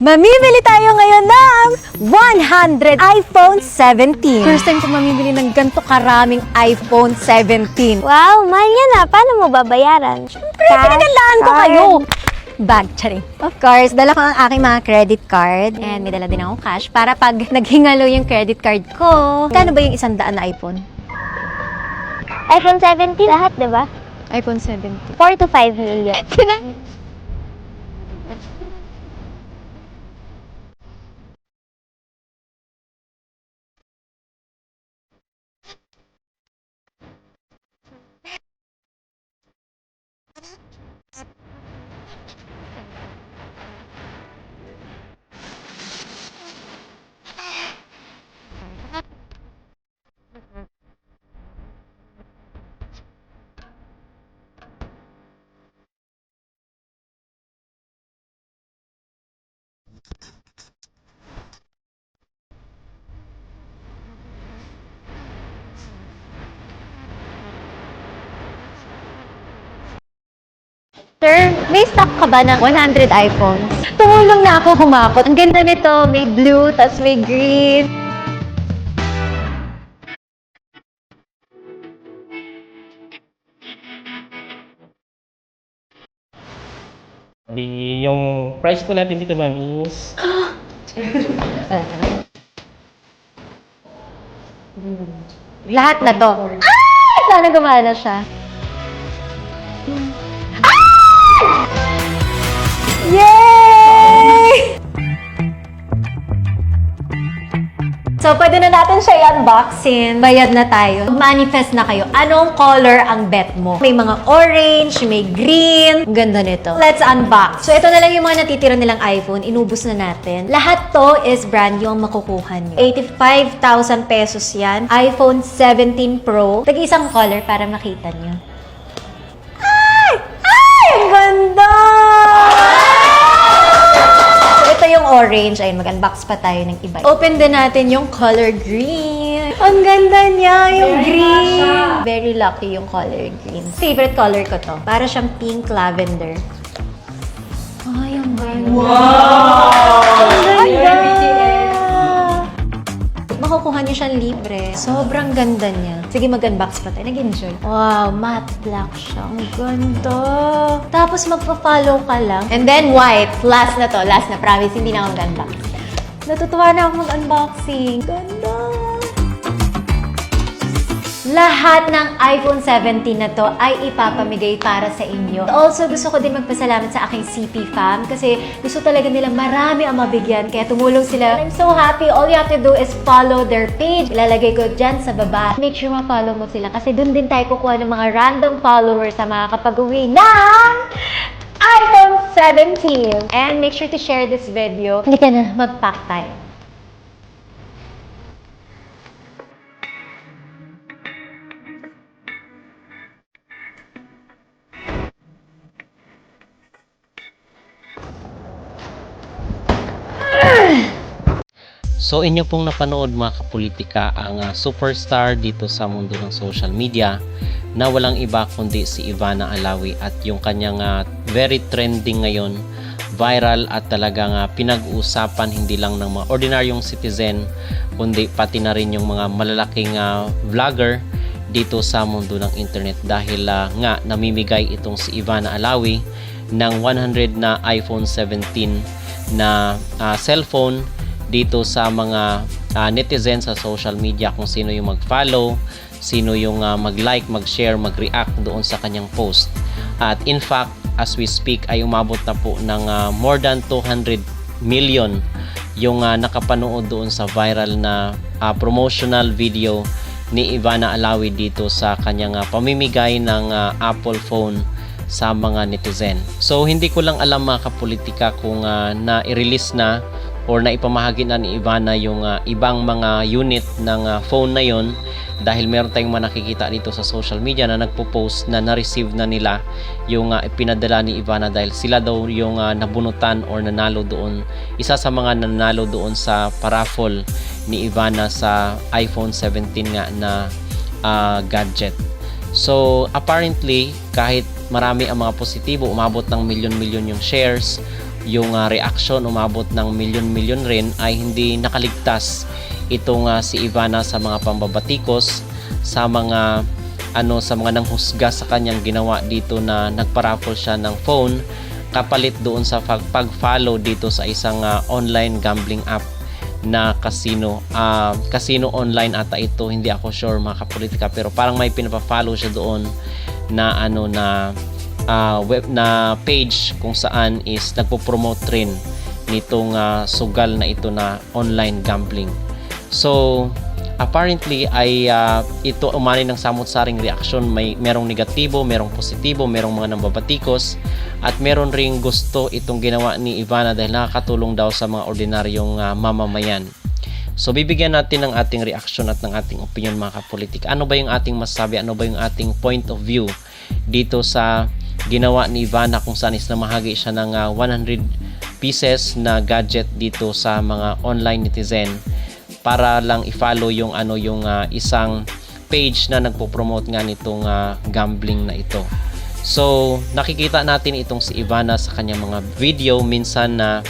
Mamimili tayo ngayon ng 100 iPhone 17. First time ko mamimili ng ganito karaming iPhone 17. Wow, mahal yan ah. Paano mo babayaran? Pinagalaan ko kayo. Bag, charing. Of course, dala ko ang aking mga credit card and may dala din akong cash para pag naghingalo yung credit card ko. Kano ba yung 100 na iPhone? iPhone 17 lahat, di ba? iPhone 17. 4 to 5 million. Sir, may stock ka ba ng 100 iPhones? Tumulong na ako humakot. Ang ganda nito, may blue, tas may green. Yung price po natin dito, ma'am, is Lahat na to. Ay! Sana gumana siya. Yay! So, pwede na natin siya i-unboxing. Bayad na tayo. Manifest na kayo. Anong color ang bet mo? May mga orange, may green. Ang ganda nito. Let's unbox. So, ito na lang yung mga natitira nilang iPhone. Inubos na natin. Lahat to is brand new ang makukuha nyo. 85,000 pesos yan. iPhone 17 Pro. Tag-isang color para makita nyo. Ay! Ay! Ang ganda! Ito yung orange. Ayun, mag-unbox pa tayo ng iba. Open din natin yung color green. Ang ganda niya, yung green. Very lucky yung color green. Favorite color ko to. Para siyang pink lavender. Ay, ang ganda. Wow! Ang ganda! Makukuha niyo siyang libre. Sobrang ganda niya. Sige, mag-unbox pa tayo. Nag-enjoy. Wow, matte black siya. Ang ganda. Tapos magpa-follow ka lang. And then white. Last na to. Last na. Promise, hindi na ako mag-unbox. Natutuwa na ako mag-unboxing. Ganda. Lahat ng iPhone 17 na to ay ipapamigay para sa inyo. Also, gusto ko din magpasalamat sa aking CP fam kasi gusto talaga nila marami ang mabigyan kaya tumulong sila. I'm so happy. All you have to do is follow their page. Ilalagay ko dyan sa baba. Make sure ma-follow mo sila kasi dun din tayo kukuha ng mga random followers sa mga kapag-uwi ng iPhone 17. And make sure to share this video. Hindi ka na, mag-pack tayo. so inyo pong napanood mga kapolitika ang superstar dito sa mundo ng social media na walang iba kundi si Ivana Alawi at yung kanyang very trending ngayon, viral at talagang pinag-uusapan hindi lang ng mga ordinaryong citizen kundi pati na rin yung mga malalaking vlogger dito sa mundo ng internet dahil nga namimigay itong si Ivana Alawi ng 100 na iPhone 17 na cellphone dito sa mga netizens sa social media kung sino yung mag-follow, sino yung mag-like, mag-share, mag-react doon sa kanyang post. At in fact, as we speak ay umabot na po ng more than 200 million yung nakapanood doon sa viral na promotional video ni Ivana Alawi dito sa kanyang pamimigay ng Apple phone sa mga netizen. So hindi ko lang alam mga kapolitika kung na-release na or na ipamahagi na ni Ivana yung ibang mga unit ng phone na yon dahil meron tayong mga nakikita dito sa social media na nagpo-post na na-receive na nila yung ipinadala ni Ivana dahil sila daw yung nabunutan or nanalo doon, isa sa mga nanalo doon sa paraffle ni Ivana sa iPhone 17 nga na gadget. So apparently kahit marami ang mga positibo, umabot ng milyon-milyon yung shares yung reaction umabot ng milyon-milyon rin, ay hindi nakaligtas itong si Ivana sa mga pambabatikos, sa mga sa mga nanghusga sa kanyang ginawa dito na nagpa-raffle siya ng phone kapalit doon sa pag-follow dito sa isang online gambling app na casino. Casino online ata ito, hindi ako sure mga kapolitika, pero parang may pinapa-follow siya doon na web na page kung saan is nagpo-promote rin nitong sugal na ito na online gambling. So apparently ay ito umani ng samot-saring reaksyon. Merong negatibo, merong positibo, merong mga nambabatikos, at meron ring gusto itong ginawa ni Ivana dahil nakakatulong daw sa mga ordinaryong mamamayan. So bibigyan natin ng ating reaksyon at ng ating opinion mga kapolitika. Ano ba yung ating masasabi? Ano ba yung ating point of view dito sa ginawa ni Ivana kung saan is namahagi siya ng 100 pieces na gadget dito sa mga online netizen para lang i-follow yung isang page na nagpo-promote nga nitong gambling na ito. So nakikita natin itong si Ivana sa kanyang mga video minsan na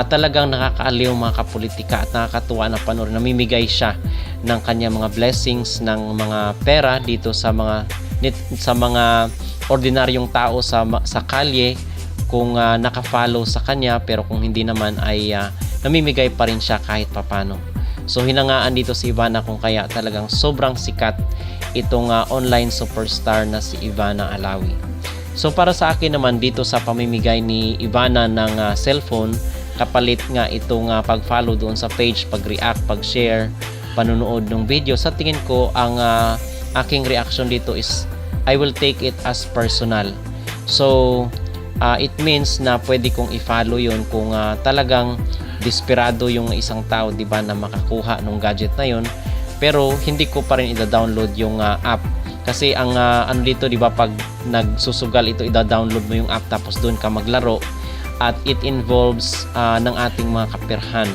talagang nakakaaliw mga kapolitika at nakakatuwa na panoorin. Namimigay siya ng kanyang mga blessings, ng mga pera dito sa mga ordinaryong tao sa kalye kung naka-follow sa kanya, pero kung hindi naman ay namimigay pa rin siya kahit papano. So hinangaan dito si Ivana kung kaya talagang sobrang sikat itong online superstar na si Ivana Alawi. So para sa akin naman dito sa pamimigay ni Ivana ng cellphone kapalit nga itong pag-follow doon sa page, pag-react, pag-share, panonood ng video, sa tingin ko ang aking reaction dito is I will take it as personal. So it means na pwede kong i-follow yun kung talagang desperado yung isang tao, di ba, na makakuha ng gadget na yun, pero hindi ko pa rin i-download yung app kasi ang dito, di ba, pag nagsusugal ito, i-download mo yung app tapos doon ka maglaro, at it involves ng ating mga kapirhan.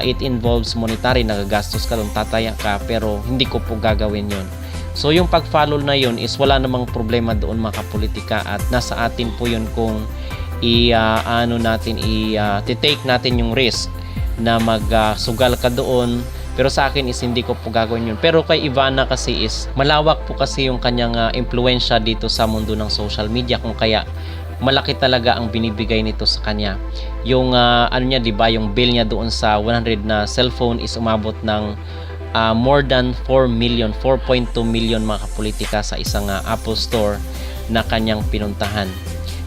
It involves monetary, nagagastos ka doon, tataya ka, pero hindi ko po gagawin yun. So yung pag-follow na yun is wala namang problema doon mga kapolitika, at nasa atin po yun kung take natin yung risk na magsugal ka doon. Pero sa akin is hindi ko po gagawin yun. Pero kay Ivana kasi is malawak po kasi yung kanyang impluensya dito sa mundo ng social media, kung kaya malaki talaga ang binibigay nito sa kanya. Yung niya, di ba, yung bill niya doon sa 100 na cellphone is umabot ng more than 4.2 million mga kapolitika sa isang Apple Store na kanyang pinuntahan.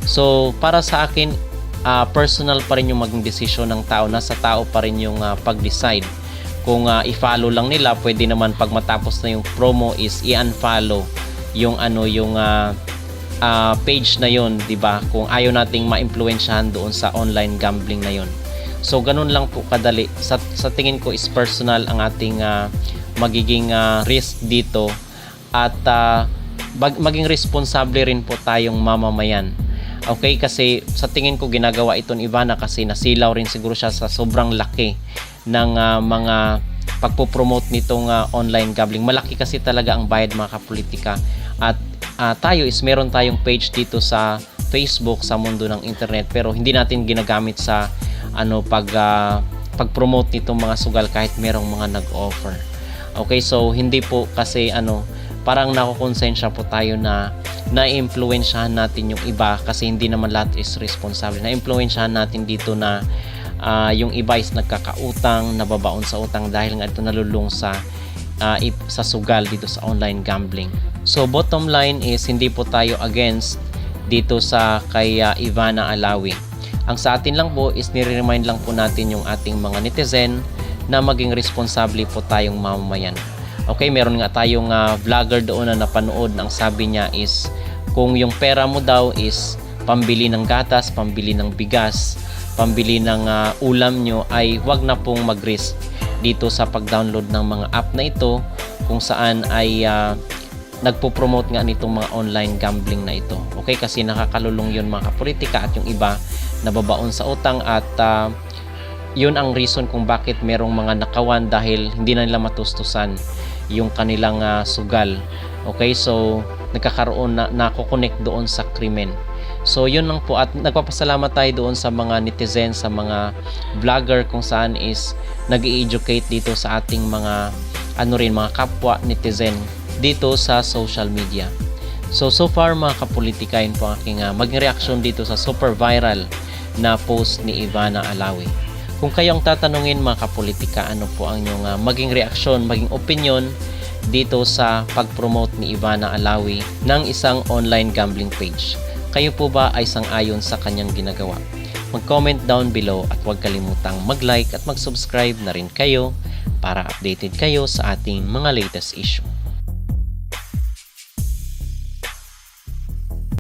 So para sa akin, personal pa rin yung maging desisyon ng tao. Nasa tao pa rin yung pag-decide. Kung i-follow lang nila, pwede naman pag matapos na yung promo is i-unfollow yung page na yon, di ba? Kung ayaw nating ma-impluwensyahan doon sa online gambling na yon. So ganun lang po kadali. Sa tingin ko is personal ang ating magiging risk dito, at maging responsable rin po tayong mamamayan. Okay, kasi sa tingin ko ginagawa ito ni Ivana kasi nasilaw rin siguro siya sa sobrang laki ng mga pagpo-promote nitong online gambling. Malaki kasi talaga ang bayad mga kapolitika, at tayo is meron tayong page dito sa Facebook, sa mundo ng internet, pero hindi natin ginagamit sa pag-promote nitong mga sugal kahit merong mga nag-offer. Okay, so hindi po kasi parang nakukonsensya po tayo na na-influensyahan natin yung iba, kasi hindi naman lahat is responsable. Na-influensyahan natin dito na yung iba is nagkakautang, nababaon sa utang dahil nga ito nalulung sa sugal dito sa online gambling. So bottom line is hindi po tayo against dito sa kay Ivana Alawi. Ang sa atin lang po is nire-remind lang po natin yung ating mga netizen na maging responsable po tayong mamamayan. Okay, meron nga tayong vlogger doon na napanood, ang sabi niya is kung yung pera mo daw is pambili ng gatas, pambili ng bigas, pambili ng ulam nyo, ay wag na pong mag-risk dito sa pag-download ng mga app na ito kung saan ay nagpo-promote nga nitong mga online gambling na ito. Okay, kasi nakakalulong yun mga kapolitika, at yung iba nababaon sa utang, at yun ang reason kung bakit merong mga nakawan dahil hindi na nila matustusan yung kanilang sugal. Okay, so nagkakaroon na nakokonek doon sa krimen. So yun lang po, at nagpapasalamat tayo doon sa mga netizen, sa mga vlogger kung saan is nag-i-educate dito sa ating mga mga kapwa netizen dito sa social media. So far mga kapolitika, yun po ang aking maging reaksyon dito sa super viral na post ni Ivana Alawi. Kung kayong tatanungin mga kapolitika, ano po ang inyong maging reaksyon, maging opinion dito sa pag-promote ni Ivana Alawi ng isang online gambling page? Kayo po ba ay sang-ayon sa kanyang ginagawa? Mag-comment down below at huwag kalimutang mag-like at mag-subscribe na rin kayo para updated kayo sa ating mga latest issue.